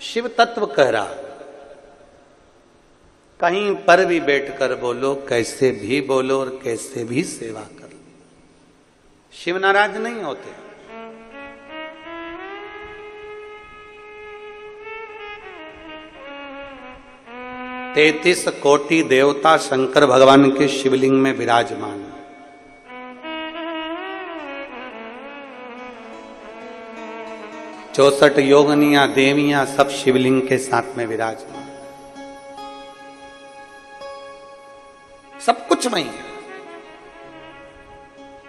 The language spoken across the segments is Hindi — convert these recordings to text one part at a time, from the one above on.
शिव तत्व कह रहा, कहीं पर भी बैठकर बोलो, कैसे भी बोलो और कैसे भी सेवा करो, शिव नाराज नहीं होते। तैतीस कोटि देवता शंकर भगवान के शिवलिंग में विराजमान, 64 योगनियां देवियां सब शिवलिंग के साथ में विराजमान, सब कुछ वही है।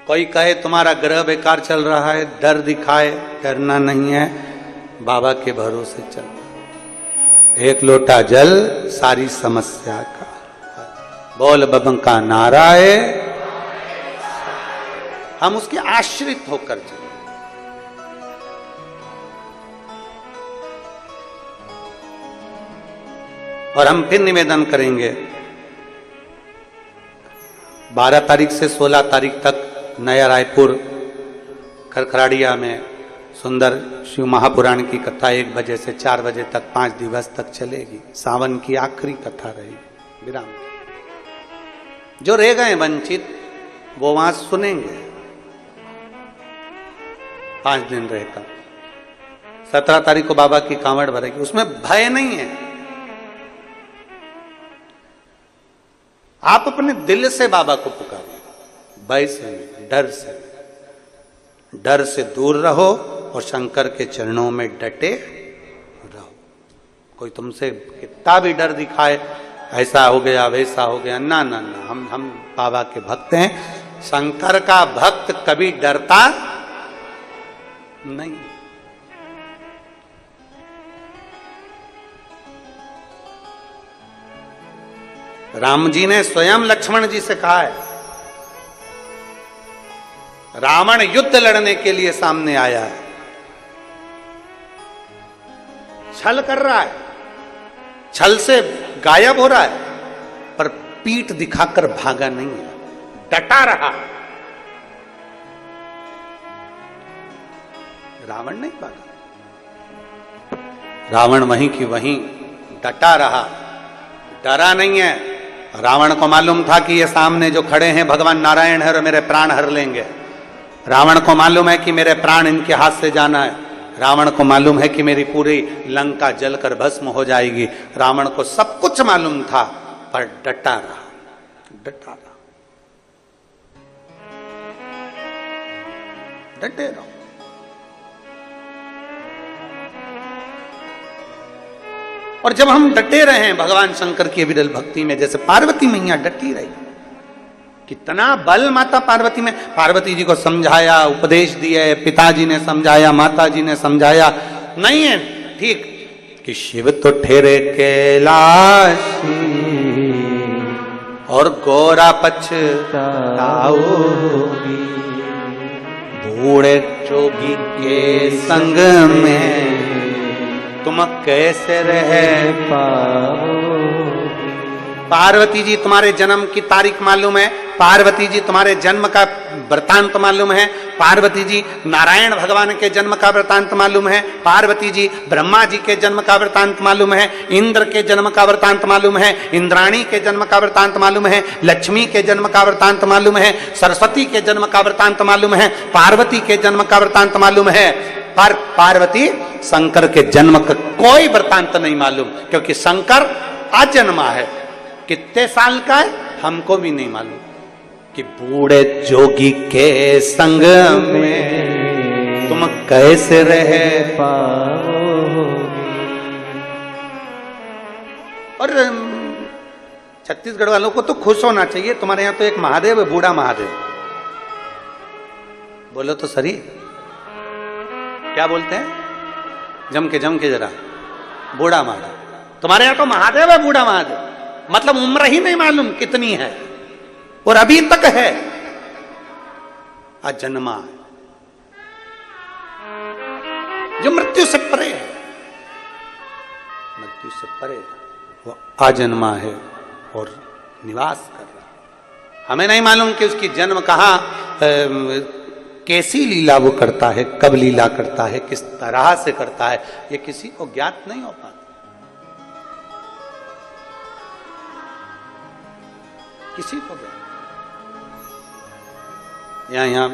कोई कहे तुम्हारा ग्रह बेकार चल रहा है, डर दिखाए, डरना नहीं है, बाबा के भरोसे चल, एक लोटा जल सारी समस्या का, बोल बम का नारा है, हम उसके आश्रित होकर चले। और हम फिर निवेदन करेंगे, 12 तारीख से 16 तारीख तक नया रायपुर खरखराड़िया में सुंदर शिव महापुराण की कथा 1 बजे से 4 बजे तक 5 दिवस तक चलेगी। सावन की आखिरी कथा रहेगी विराम। जो रह गए वंचित वो वहां सुनेंगे, 5 दिन रहकर। 17 तारीख को बाबा की कांवड़ भरेगी, उसमें भय नहीं है। आप अपने दिल से बाबा को पुकारिए, भय से नहीं, डर से नहीं। डर से दूर रहो और शंकर के चरणों में डटे रहो। कोई तुमसे कितना भी डर दिखाए, ऐसा हो गया वैसा हो गया, ना ना ना, हम बाबा के भक्त हैं। शंकर का भक्त कभी डरता नहीं। राम जी ने स्वयं लक्ष्मण जी से कहा है, रावण युद्ध लड़ने के लिए सामने आया है, छल कर रहा है, छल से गायब हो रहा है, पर पीठ दिखाकर भागा नहीं है, डटा रहा। रावण नहीं भागा, रावण वहीं की वहीं डटा रहा, डरा नहीं है। रावण को मालूम था कि ये सामने जो खड़े हैं भगवान नारायण है और मेरे प्राण हर लेंगे। रावण को मालूम है कि मेरे प्राण इनके हाथ से जाना है। रावण को मालूम है कि मेरी पूरी लंका जलकर भस्म हो जाएगी। रावण को सब कुछ मालूम था, पर डटा रहा, डटा रहा। डटे रहो। और जब हम डटे रहे हैं भगवान शंकर की विरल भक्ति में, जैसे पार्वती मैया डटी रही, कितना बल माता पार्वती में। पार्वती जी को समझाया, उपदेश दिए, पिताजी ने समझाया, माताजी ने समझाया, नहीं है ठीक कि शिव तो ठहरे कैलाशी और गोरा पछताओगी, बूढ़े जोगी के संग में तुम कैसे रह पाओगी। पार्वती जी तुम्हारे जन्म की तारीख मालूम है, पार्वती जी तुम्हारे जन्म का वृतांत मालूम है, पार्वती जी नारायण भगवान के जन्म का वृतांत मालूम है, पार्वती जी ब्रह्मा जी के जन्म का वृतांत मालूम है, इंद्र के जन्म का वृतांत मालूम है, इंद्राणी के जन्म का वृतांत मालूम है, लक्ष्मी के जन्म का वृतांत मालूम है, सरस्वती के जन्म का वृतांत मालूम है, पार्वती के जन्म का वृतांत मालूम है। पर पार्वती शंकर के जन्म का कोई वृतांत नहीं मालूम, क्योंकि शंकर अजन्मा है। कितने साल का है हमको भी नहीं मालूम। कि बूढ़े जोगी के संग में तुम कैसे रह पाओगे। और छत्तीसगढ़ वालों को तो खुश होना चाहिए, तुम्हारे यहां तो एक महादेव है, बूढ़ा महादेव। बोलो तो सही, क्या बोलते हैं? जम के जरा, बूढ़ा महादेव। तुम्हारे यहां तो महादेव है, बूढ़ा महादेव, मतलब उम्र ही नहीं मालूम कितनी है, और अभी तक है, अजन्मा है, जो मृत्यु से परे है, मृत्यु से परे वो अजन्मा है और निवास कर रहा है। हमें नहीं मालूम कि उसकी जन्म कहां कैसी लीला वो करता है, कब लीला करता है, किस तरह से करता है, ये किसी को ज्ञात नहीं हो पाता। किसी को ज्ञात। यहां